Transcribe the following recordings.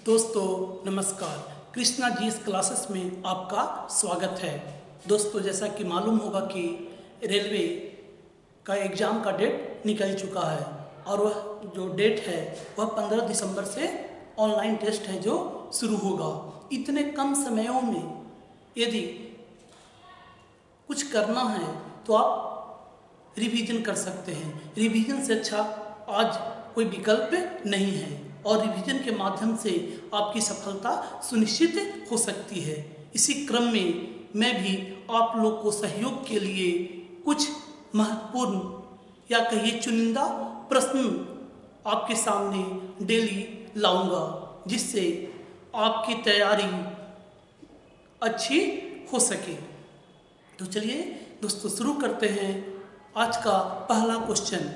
दोस्तों नमस्कार। कृष्णा जी इस क्लासेस में आपका स्वागत है। दोस्तों जैसा कि मालूम होगा कि रेलवे का एग्ज़ाम का डेट निकल चुका है और वह जो डेट है वह 15 दिसंबर से ऑनलाइन टेस्ट है जो शुरू होगा। इतने कम समयों में यदि कुछ करना है तो आप रिवीजन कर सकते हैं। रिवीजन से अच्छा आज कोई विकल्प नहीं है और रिवीजन के माध्यम से आपकी सफलता सुनिश्चित हो सकती है। इसी क्रम में मैं भी आप लोग को सहयोग के लिए कुछ महत्वपूर्ण या कहिए चुनिंदा प्रश्न आपके सामने डेली लाऊंगा, जिससे आपकी तैयारी अच्छी हो सके। तो चलिए दोस्तों शुरू करते हैं आज का पहला क्वेश्चन।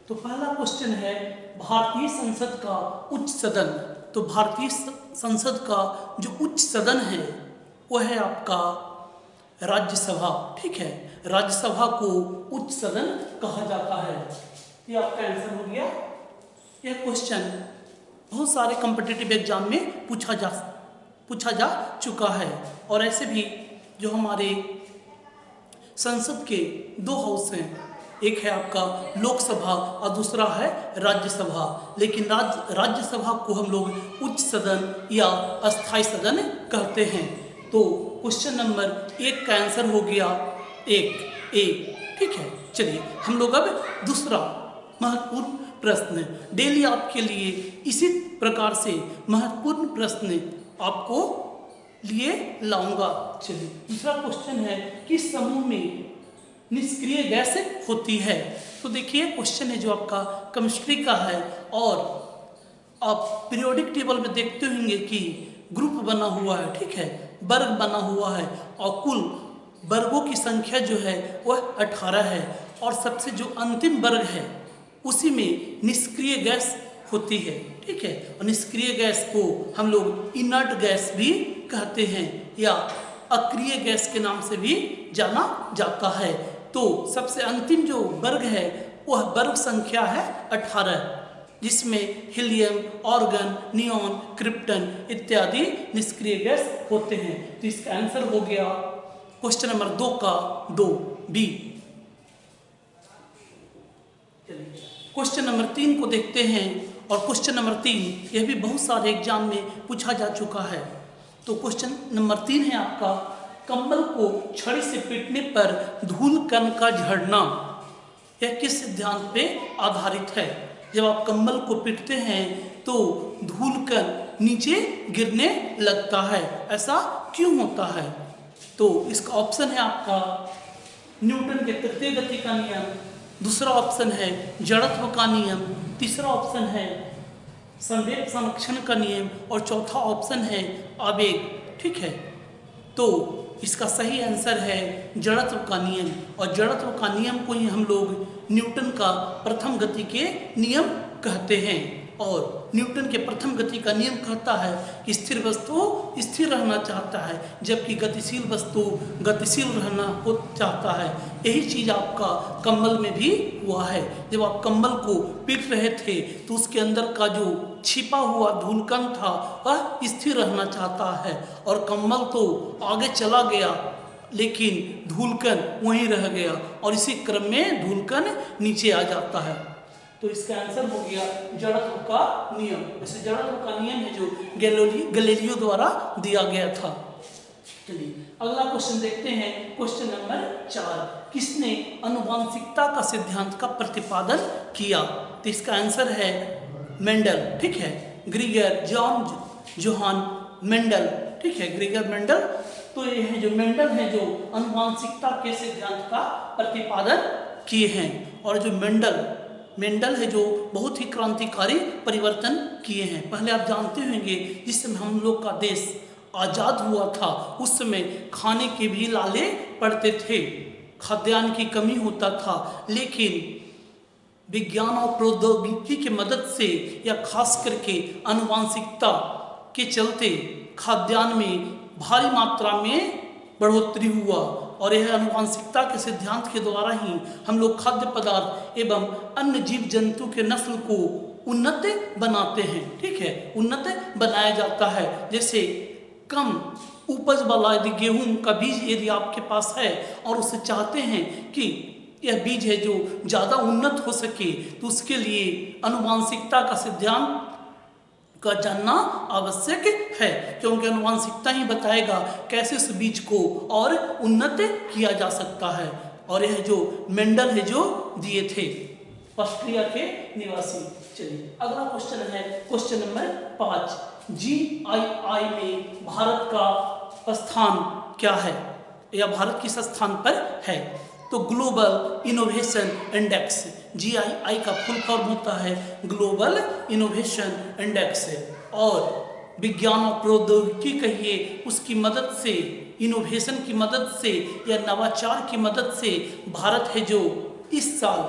तो पहला क्वेश्चन है भारतीय संसद का उच्च सदन। तो भारतीय संसद का जो उच्च सदन है वह है आपका राज्यसभा। ठीक है, राज्यसभा को उच्च सदन कहा जाता है। ये आपका आंसर हो गया। यह क्वेश्चन बहुत सारे कॉम्पिटिटिव एग्जाम में पूछा जा चुका है और ऐसे भी जो हमारे संसद के दो हाउस हैं, एक है आपका लोकसभा और दूसरा है राज्यसभा, लेकिन राज्यसभा को हम लोग उच्च सदन या अस्थाई सदन कहते हैं। तो क्वेश्चन नंबर 1 का आंसर हो गया 1 ए। ठीक है, चलिए हम लोग अब दूसरा महत्वपूर्ण प्रश्न डेली आपके लिए इसी प्रकार से महत्वपूर्ण प्रश्न आपको लिए लाऊंगा। चलिए दूसरा क्वेश्चन है किस समूह में निष्क्रिय गैस होती है। तो देखिए क्वेश्चन है जो आपका केमिस्ट्री का है और आप पीरियोडिक टेबल में देखते होंगे कि ग्रुप बना हुआ है, ठीक है, वर्ग बना हुआ है और कुल वर्गों की संख्या जो है वह 18 है और सबसे जो अंतिम वर्ग है उसी में निष्क्रिय गैस होती है। ठीक है, और निष्क्रिय गैस को हम लोग इनर्ट गैस भी कहते हैं या अक्रिय गैस के नाम से भी जाना जाता है। तो सबसे अंतिम जो वर्ग है वह वर्ग संख्या है 18, जिसमें हीलियम, ऑर्गन, नियॉन, क्रिप्टन इत्यादि निष्क्रिय गैस होते हैं। तो इसका आंसर हो गया क्वेश्चन नंबर 2 का 2 बी। क्वेश्चन नंबर 3 को देखते हैं और क्वेश्चन नंबर 3 यह भी बहुत सारे एग्जाम में पूछा जा चुका है। तो क्वेश्चन नंबर 3 है आपका कंबल को छड़ी से पीटने पर धूल कण का झड़ना यह किस सिद्धांत पे आधारित है। जब आप कंबल को पीटते हैं तो धूल कण नीचे गिरने लगता है, ऐसा क्यों होता है। तो इसका ऑप्शन है आपका न्यूटन के तृतीय गति का नियम, दूसरा ऑप्शन है जड़त्व का नियम, तीसरा ऑप्शन है संवेग संरक्षण का नियम और चौथा ऑप्शन है आवेग। ठीक है, तो इसका सही आंसर है जड़त्व का नियम और जड़त्व का नियम को ही हम लोग न्यूटन का प्रथम गति के नियम कहते हैं। और न्यूटन के प्रथम गति का नियम कहता है कि स्थिर वस्तु स्थिर रहना चाहता है जबकि गतिशील वस्तु गतिशील रहना चाहता है। यही चीज़ आपका कंबल में भी हुआ है। जब आप कंबल को पीट रहे थे तो उसके अंदर का जो छिपा हुआ धूलकण था वह स्थिर रहना चाहता है और कंबल तो आगे चला गया लेकिन धूलकण वहीं रह गया और इसी क्रम में धूलकण नीचे आ जाता है। तो इसका आंसर हो गया जड़त्व का नियम। वैसे जड़त्व का नियम है जो गैलीलियो द्वारा दिया गया था। चलिए अगला क्वेश्चन देखते हैं। क्वेश्चन नंबर 4 किसने आनुवंशिकता का सिद्धांत का प्रतिपादन किया। तो इसका आंसर है मेंडल। ठीक है, ग्रीगर जोहान मेंडल। ठीक है, ग्रीगर मेंडल। तो ये है जो मेंडल है जो आनुवंशिकता के सिद्धांत का प्रतिपादन किए हैं और जो मेंडल है जो बहुत ही क्रांतिकारी परिवर्तन किए हैं। पहले आप जानते होंगे जिस समय हम लोग का देश आज़ाद हुआ था उस समय खाने के भी लाले पड़ते थे, खाद्यान्न की कमी होता था, लेकिन विज्ञान और प्रौद्योगिकी की मदद से या खास करके आनुवंशिकता के चलते खाद्यान्न में भारी मात्रा में बढ़ोतरी हुआ और यह आनुवंशिकता के सिद्धांत के द्वारा ही हम लोग खाद्य पदार्थ एवं अन्य जीव जंतु के नस्ल को उन्नत बनाते हैं, ठीक है, उन्नत बनाया जाता है। जैसे कम उपज वाला यदि गेहूं का बीज यदि आपके पास है और उसे चाहते हैं कि यह बीज है जो ज़्यादा उन्नत हो सके, तो उसके लिए आनुवांशिकता का सिद्धांत का जानना आवश्यक है, क्योंकि आनुवांशिकता ही बताएगा कैसे उस बीज को और उन्नत किया जा सकता है। और यह जो मेंडल है जो दिए थे, ऑस्ट्रिया के निवासी। चलिए अगला क्वेश्चन है क्वेश्चन नंबर 5, GII में भारत का स्थान क्या है या भारत किस स्थान पर है? तो ग्लोबल इनोवेशन इंडेक्स, GII का फुल फॉर्म होता है ग्लोबल इनोवेशन इंडेक्स। और विज्ञान और प्रौद्योगिकी कहिए उसकी मदद से, इनोवेशन की मदद से या नवाचार की मदद से भारत है जो इस साल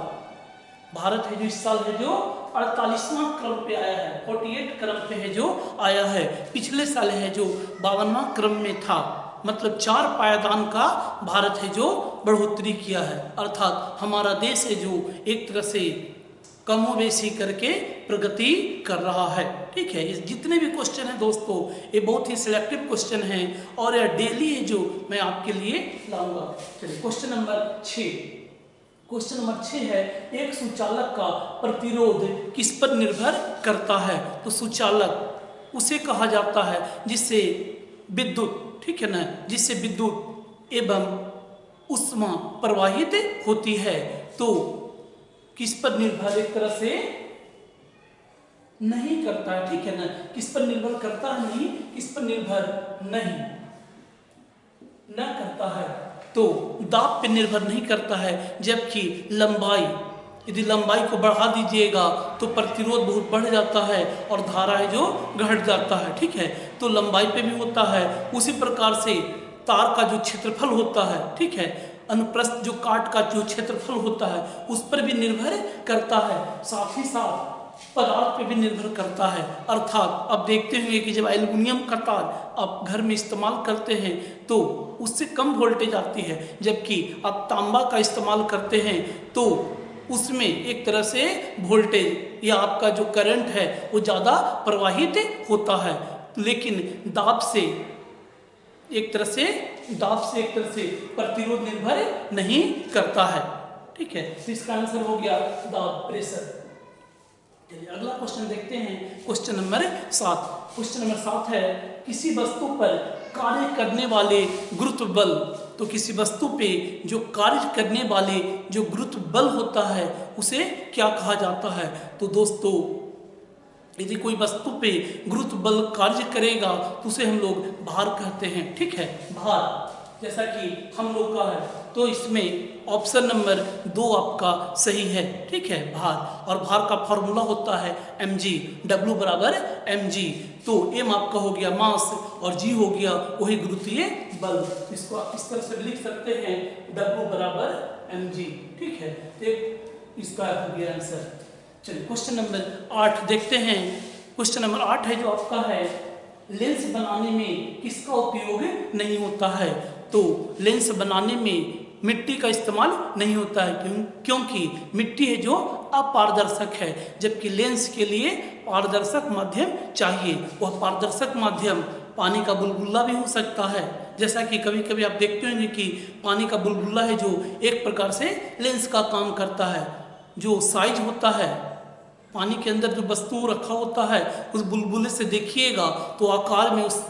है जो 48वां क्रम पे आया है, 48 क्रम पे है जो आया है। पिछले साल है जो 52वां क्रम में था, मतलब 4 पायदान का भारत है जो बढ़ोतरी किया है। अर्थात हमारा देश है जो एक तरह से कमोबेशी करके प्रगति कर रहा है, ठीक है। इस जितने भी क्वेश्चन हैं दोस्तों, ये बहुत ही सिलेक्टिव क्वेश्चन हैं और यह डेली है जो मैं आपके लिए लाऊंगा। चलिए क्वेश्चन नंबर 6 है, एक सुचालक का प्रतिरोध किस पर निर्भर करता है? तो सुचालक उसे कहा जाता है जिससे विद्युत, ठीक है ना, जिससे विद्युत एवं ऊष्मा प्रवाहित होती है। तो किस पर निर्भर एक तरह से नहीं करता है, ठीक है ना, किस पर निर्भर करता है? नहीं, किस पर निर्भर नहीं न करता है, तो दाब पे निर्भर नहीं करता है। जबकि लंबाई, यदि लंबाई को बढ़ा दीजिएगा तो प्रतिरोध बहुत बढ़ जाता है और धारा है जो घट जाता है, ठीक है। तो लंबाई पे भी होता है। उसी प्रकार से तार का जो क्षेत्रफल होता है, ठीक है, अनुप्रस्थ जो काट का जो क्षेत्रफल होता है उस पर भी निर्भर करता है, साथ ही साथ पदार्थ पे भी निर्भर करता है। अर्थात अब देखते होंगे कि जब एल्युमिनियम का तार आप घर में इस्तेमाल करते हैं तो उससे कम वोल्टेज आती है, जबकि आप तांबा का इस्तेमाल करते हैं तो उसमें एक तरह से वोल्टेज या आपका जो करंट है वो ज़्यादा प्रवाहित होता है। लेकिन दाब से एक तरह से प्रतिरोध निर्भर नहीं करता है, ठीक है। तो इसका आंसर हो गया दाब, प्रेशर। चलिए अगला क्वेश्चन देखते हैं, क्वेश्चन नंबर 7। क्वेश्चन नंबर 7 है, किसी वस्तु पर कार्य करने वाले गुरुत्व बल, तो किसी वस्तु पे जो कार्य करने वाले जो गुरुत्व बल होता है उसे क्या कहा जाता है? तो दोस्तों यदि कोई वस्तु पे गुरुत्व बल कार्य करेगा तो उसे हम लोग भार कहते हैं, ठीक है, भार। जैसा कि हम लोग का है तो इसमें ऑप्शन नंबर 2 आपका सही है, ठीक है, भार। और भार का फॉर्मूला होता है mg, W बराबर mg। तो m आपका हो गया मास और g हो गया वही गुरुत्वीय बल। इसको आप इस तरह से लिख सकते हैं W बराबर mg, ठीक है। तो इसका हो गया आंसर। चलिए क्वेश्चन नंबर 8 देखते हैं। क्वेश्चन नंबर 8 है जो आपका है, लेंस बनाने में किसका उपयोग नहीं होता है? तो लेंस बनाने में मिट्टी का इस्तेमाल नहीं होता है, क्योंकि मिट्टी है जो अपारदर्शक है, जबकि लेंस के लिए पारदर्शक माध्यम चाहिए। वह पारदर्शक माध्यम पानी का बुलबुला भी हो सकता है। जैसा कि कभी कभी आप देखते होंगे कि पानी का बुलबुला है जो एक प्रकार से लेंस का काम करता है। जो साइज होता है, पानी के अंदर जो वस्तु रखा होता है, उस बुलबुले से देखिएगा तो आकार में उस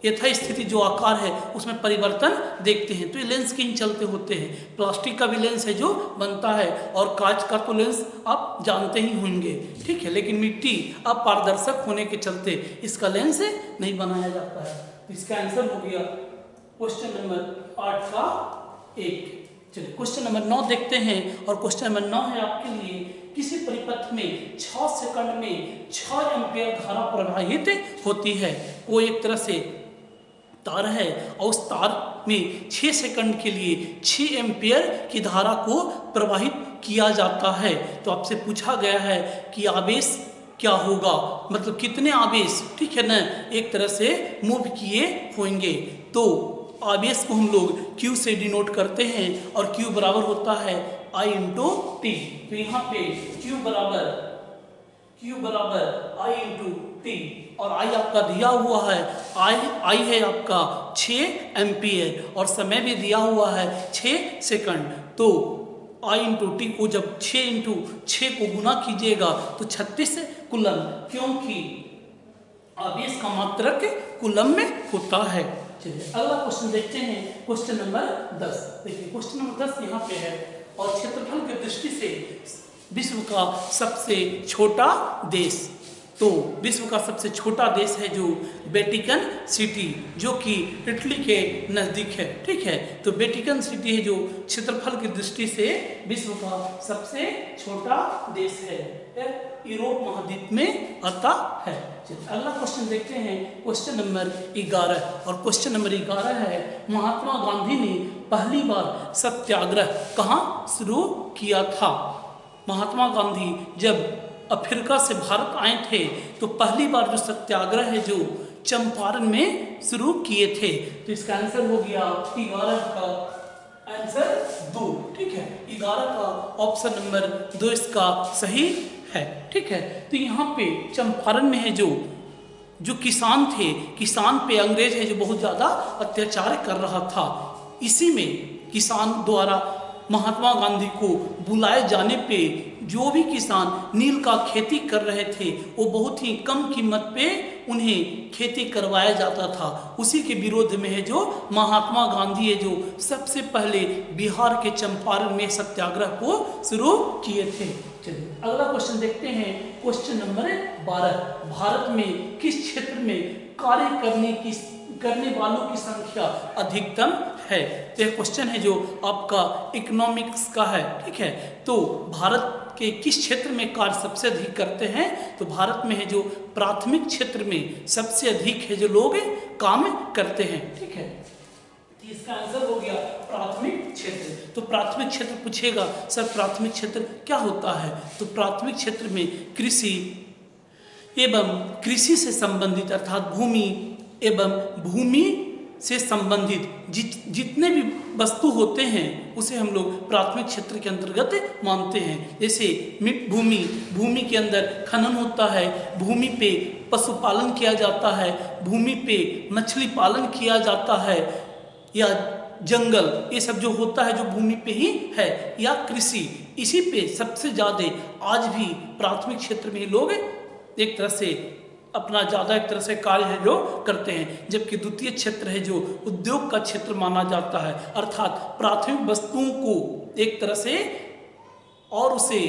यथास्थिति जो आकार है उसमें परिवर्तन देखते हैं। तो ये लेंस के ही चलते होते हैं। प्लास्टिक का भी लेंस है जो बनता है और कांच का तो लेंस आप जानते ही होंगे, ठीक है। लेकिन मिट्टी अपारदर्शक होने के चलते इसका लेंस नहीं बनाया जाता है। तो इसका आंसर हो गया क्वेश्चन नंबर 8 का 1। चलिए क्वेश्चन नंबर 9 देखते हैं। और क्वेश्चन नंबर 9 है आपके लिए, किसी परिपथ में 6 सेकंड में 6 एम्पियर धारा प्रवाहित होती है। वो एक तरह से तार है और उस तार में 6 सेकंड के लिए 6 एम्पियर की धारा को प्रवाहित किया जाता है। तो आपसे पूछा गया है कि आवेश क्या होगा, मतलब कितने आवेश, ठीक है ना, एक तरह से मूव किए होंगे। तो आवेश को हम लोग Q से डिनोट करते हैं और Q बराबर होता है I × T। तो यहाँ पे Q बराबर Q बराबर I इंटू टी, और I आपका दिया हुआ है, I है आपका 6 एम्पियर और समय भी दिया हुआ है 6 सेकंड। तो I इंटू टी को जब 6 इंटू 6 को गुना कीजिएगा तो 36 कूलम, क्योंकि आवेश का मात्रक कूलम में होता है। चलिए अगला क्वेश्चन देखते हैं, क्वेश्चन नंबर 10। देखिए क्वेश्चन नंबर 10 यहाँ पे है, और क्षेत्रफल की दृष्टि से विश्व का सबसे छोटा देश, तो विश्व का सबसे छोटा देश है जो वेटिकन सिटी, जो कि इटली के नज़दीक है। ठीक है, तो वेटिकन सिटी है जो क्षेत्रफल की दृष्टि से विश्व का सबसे छोटा देश है, यूरोप महाद्वीप में आता है। अगला क्वेश्चन देखते हैं, क्वेश्चन नंबर 11, और क्वेश्चन नंबर 11 है, महात्मा गांधी ने पहली बार सत्याग्रह कहाँ शुरू किया था? महात्मा गांधी जब अफ्रीका से भारत आए थे तो पहली बार जो सत्याग्रह है जो चंपारण में शुरू किए थे। तो इसका आंसर हो गया 11 का आंसर 2। ठीक है, 11 का ऑप्शन नंबर 2 इसका सही है। ठीक है, तो यहाँ पे चंपारण में है जो किसान थे, किसान पे अंग्रेज है जो बहुत ज़्यादा अत्याचार कर रहा था। इसी में किसान द्वारा महात्मा गांधी को बुलाए जाने पे जो भी किसान नील का खेती कर रहे थे वो बहुत ही कम कीमत पे उन्हें खेती करवाया जाता था। उसी के विरोध में है जो महात्मा गांधी है जो सबसे पहले बिहार के चंपारण में सत्याग्रह को शुरू किए थे। चलिए अगला क्वेश्चन देखते हैं, क्वेश्चन नंबर 12, भारत में किस क्षेत्र में कार्य करने वालों की संख्या अधिकतम है? तो यह क्वेश्चन है जो आपका इकोनॉमिक्स का है। ठीक है, तो भारत के किस क्षेत्र में कार्य सबसे अधिक करते हैं? तो भारत में है जो प्राथमिक क्षेत्र में सबसे अधिक है जो लोग काम करते हैं। ठीक है, तो इसका आंसर हो गया प्राथमिक क्षेत्र। तो प्राथमिक क्षेत्र पूछेगा सर प्राथमिक क्षेत्र क्या होता है? तो प्राथमिक क्षेत्र में कृषि एवं कृषि से संबंधित अर्थात भूमि एवं भूमि से संबंधित जितने भी वस्तु होते हैं उसे हम लोग प्राथमिक क्षेत्र के अंतर्गत मानते हैं। जैसे भूमि के अंदर खनन होता है, भूमि पे पशुपालन किया जाता है, भूमि पे मछली पालन किया जाता है, या जंगल, ये सब जो होता है जो भूमि पे ही है, या कृषि, इसी पे सबसे ज़्यादा आज भी प्राथमिक क्षेत्र में लोग एक तरह से अपना ज़्यादा एक तरह से कार्य है जो करते हैं। जबकि द्वितीय क्षेत्र है जो उद्योग का क्षेत्र माना जाता है, अर्थात प्राथमिक वस्तुओं को एक तरह से और उसे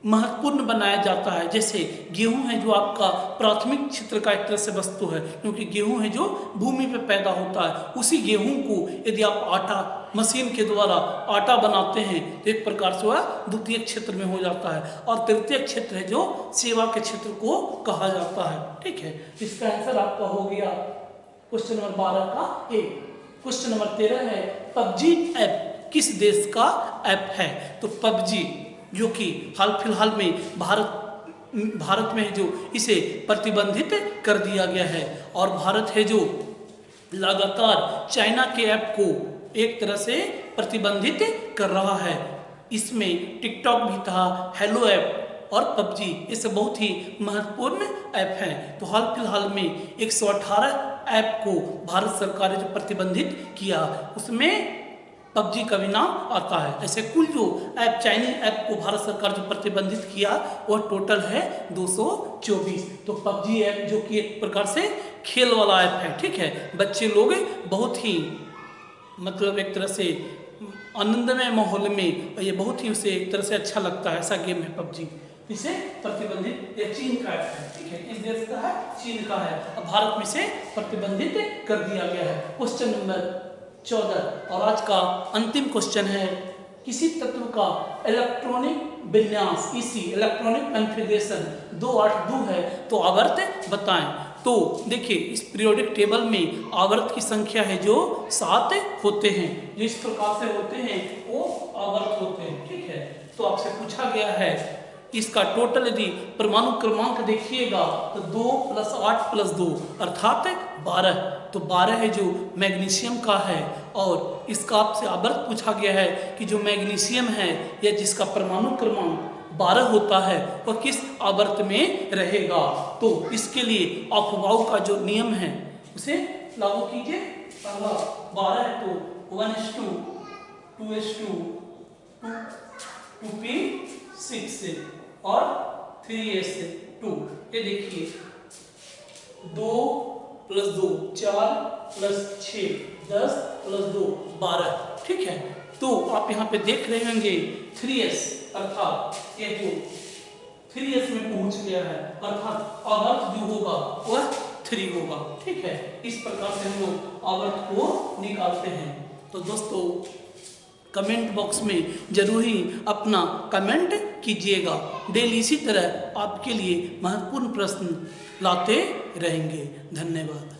महत्वपूर्ण बनाया जाता है। जैसे गेहूं है जो आपका प्राथमिक क्षेत्र का एक तरह से वस्तु है, क्योंकि गेहूं है जो भूमि पे पैदा होता है। उसी गेहूं को यदि आप आटा मशीन के द्वारा आटा बनाते हैं तो एक प्रकार से वह द्वितीय क्षेत्र में हो जाता है। और तृतीय क्षेत्र है जो सेवा के क्षेत्र को कहा जाता है। ठीक है, इसका आंसर आपका हो गया क्वेश्चन नंबर 12 का ए। क्वेश्चन नंबर 13 है, पबजी ऐप किस देश का ऐप है? तो पबजी जो कि हाल फिलहाल में भारत में है जो इसे प्रतिबंधित कर दिया गया है, और भारत है जो लगातार चाइना के ऐप को एक तरह से प्रतिबंधित कर रहा है। इसमें टिकटॉक भी था, हेलो ऐप और पबजी, ये सब बहुत ही महत्वपूर्ण ऐप हैं। तो हाल फिलहाल में 118 ऐप को भारत सरकार ने जो प्रतिबंधित किया उसमें पबजी का भी नाम आता है। ऐसे कुल जो ऐप चाइनीज ऐप को भारत सरकार जो प्रतिबंधित किया वह टोटल है 224। तो पबजी ऐप जो कि एक प्रकार से खेल वाला ऐप है। ठीक है, बच्चे लोग बहुत ही मतलब एक तरह से आनंदमय माहौल में, ये बहुत ही उसे एक तरह से अच्छा लगता है, ऐसा गेम है पबजी। इसे प्रतिबंधित, ये चीन का ऐप है। ठीक है, किस देश का है? चीन का है। अब भारत में इसे प्रतिबंधित कर दिया गया है। क्वेश्चन नंबर 14 और आज का अंतिम क्वेश्चन है, किसी तत्व का इलेक्ट्रॉनिक विन्यास इसी इलेक्ट्रॉनिक कॉन्फ़िगरेशन 282 है तो आवर्त बताएं। तो देखिए इस पीरियोडिक टेबल में आवर्त की संख्या है जो 7 होते हैं, जो इस प्रकार से होते हैं वो आवर्त होते हैं। ठीक है, तो आपसे पूछा गया है इसका टोटल यदि परमाणु क्रमांक देखिएगा तो 2 + 8 + 2 अर्थात 12। तो 12 है जो मैग्नीशियम का है, और इसका आपसे आवर्त पूछा गया है कि जो मैग्नीशियम है या जिसका परमाणु क्रमांक 12 होता है वह किस आवर्त में रहेगा। तो इसके लिए अफवाह का जो नियम है उसे लागू कीजिए। पहला 12 है तो 1:2, 2:2, 2p6 और 3s2। ये देखिए 2 + 2 4 + 6 10 + 2 12, ठीक है। तो आप यहाँ पे देख रहे होंगे 3s अर्थात ये जो 3s में पहुंच गया है अर्थात आवर्त जो होगा वह 3 होगा, ठीक है। इस प्रकार से हम लोग आवर्त को निकालते हैं। तो दोस्तों कमेंट बॉक्स में जरूर ही अपना कमेंट कीजिएगा। डेली इसी तरह आपके लिए महत्वपूर्ण प्रश्न लाते रहेंगे। धन्यवाद।